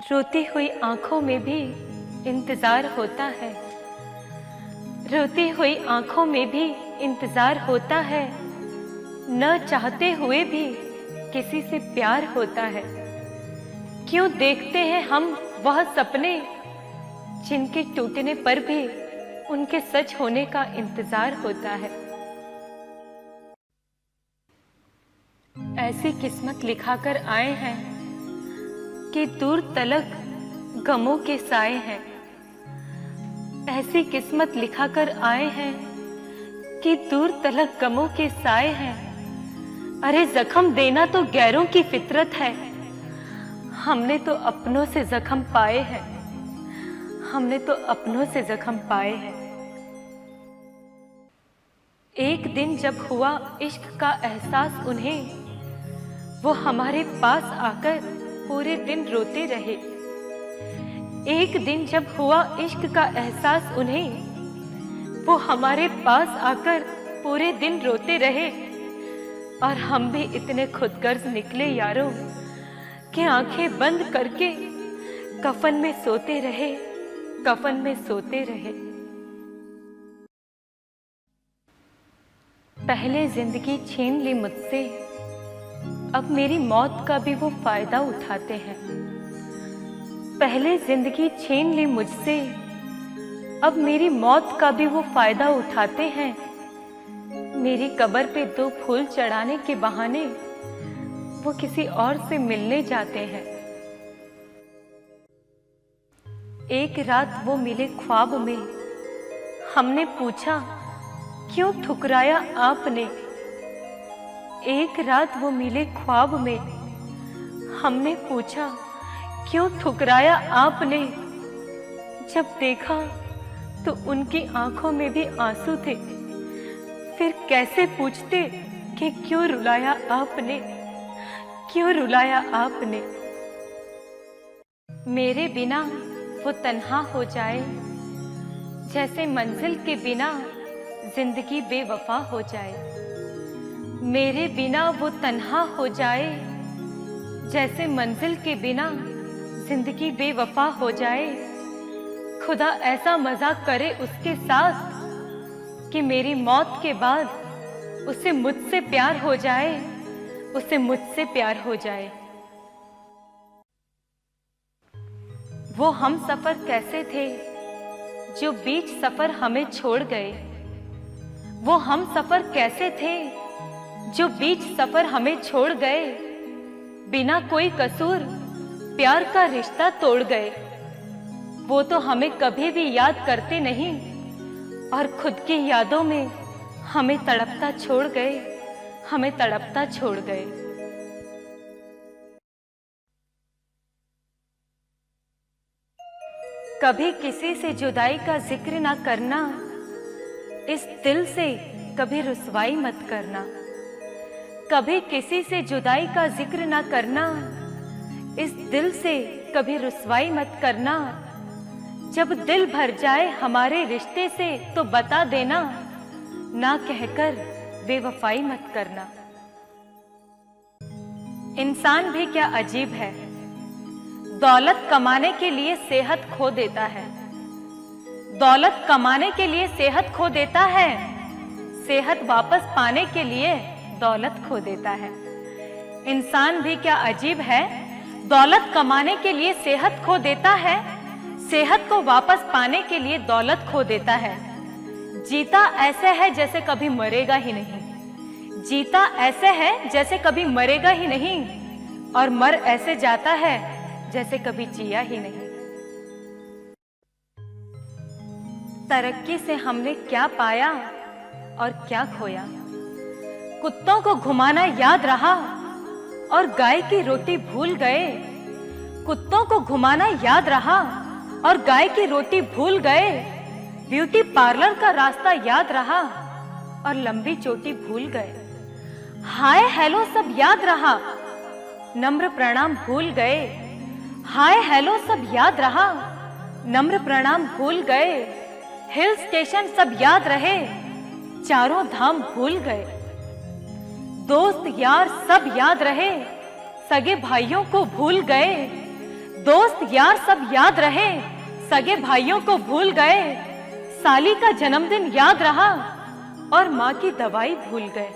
रोती हुई आंखों में भी इंतजार होता है, रोती हुई आंखों में भी इंतजार होता है, न चाहते हुए भी किसी से प्यार होता है। क्यों देखते हैं हम वह सपने जिनके टूटने पर भी उनके सच होने का इंतजार होता है। ऐसी किस्मत लिखाकर आए हैं कि दूर तलक गमों के साए हैं। ऐसी किस्मत लिखाकर आए हैं कि दूर तलक गमों के साए हैं। अरे जख्म देना तो गैरों की फितरत है, हमने तो अपनों से जख्म पाए हैं, हमने तो अपनों से जख्म पाए हैं। एक दिन जब हुआ इश्क का एहसास उन्हें, वो हमारे पास आकर पूरे दिन रोते रहे। एक दिन जब हुआ इश्क का एहसास उन्हें, वो हमारे पास आकर पूरे दिन रोते रहे। और हम भी इतने खुदगर्ज निकले यारों कि आंखें बंद करके कफन में सोते रहे, कफन में सोते रहे। पहले जिंदगी छीन ली मुझसे, अब मेरी मौत का भी वो फायदा उठाते हैं। पहले जिंदगी छीन ली मुझसे, अब मेरी मौत का भी वो फायदा उठाते हैं। मेरी कब्र पे 2 फूल चढ़ाने के बहाने वो किसी और से मिलने जाते हैं। एक रात वो मिले ख्वाब में, हमने पूछा क्यों ठुकराया आपने। एक रात वो मिले ख्वाब में, हमने पूछा क्यों ठुकराया आपने। जब देखा तो उनकी आंखों में भी आंसू थे, फिर कैसे पूछते कि क्यों रुलाया आपने, क्यों रुलाया आपने। मेरे बिना वो तन्हा हो जाए, जैसे मंजिल के बिना जिंदगी बेवफा हो जाए। मेरे बिना वो तन्हा हो जाए, जैसे मंजिल के बिना जिंदगी बेवफा हो जाए। खुदा ऐसा मजाक करे उसके साथ कि मेरी मौत के बाद उसे मुझसे प्यार हो जाए, उसे मुझसे प्यार हो जाए। वो हम सफर कैसे थे जो बीच सफर हमें छोड़ गए। वो हम सफर कैसे थे जो बीच सफर हमें छोड़ गए। बिना कोई कसूर प्यार का रिश्ता तोड़ गए। वो तो हमें कभी भी याद करते नहीं और खुद की यादों में हमें तड़पता छोड़ गए, हमें तड़पता छोड़ गए। कभी किसी से जुदाई का जिक्र ना करना, इस दिल से कभी रुसवाई मत करना। कभी किसी से जुदाई का जिक्र ना करना, इस दिल से कभी रुसवाई मत करना। जब दिल भर जाए हमारे रिश्ते से तो बता देना, ना कहकर बेवफाई मत करना। इंसान भी क्या अजीब है, दौलत कमाने के लिए सेहत खो देता है। दौलत कमाने के लिए सेहत खो देता है, सेहत वापस पाने के लिए दौलत खो देता है। इंसान भी क्या अजीब है, दौलत कमाने के लिए सेहत खो देता है, सेहत को वापस पाने के लिए दौलत खो देता है। जीता ऐसे है जैसे कभी मरेगा ही नहीं, जीता ऐसे है जैसे कभी मरेगा ही नहीं, और मर ऐसे जाता है जैसे कभी जिया ही नहीं। तरक्की से हमने क्या पाया और क्या खोया। कुत्तों को घुमाना याद रहा और गाय की रोटी भूल गए। कुत्तों को घुमाना याद रहा और गाय की रोटी भूल गए। ब्यूटी पार्लर का रास्ता याद रहा और लंबी चोटी भूल गए। हाय हेलो सब याद रहा, नम्र प्रणाम भूल गए। हाय हेलो सब याद रहा, नम्र प्रणाम भूल गए। हिल स्टेशन सब याद रहे, चारों धाम भूल गए। दोस्त यार सब याद रहे, सगे भाइयों को भूल गए। दोस्त यार सब याद रहे, सगे भाइयों को भूल गए, साली का जन्मदिन याद रहा और माँ की दवाई भूल गए।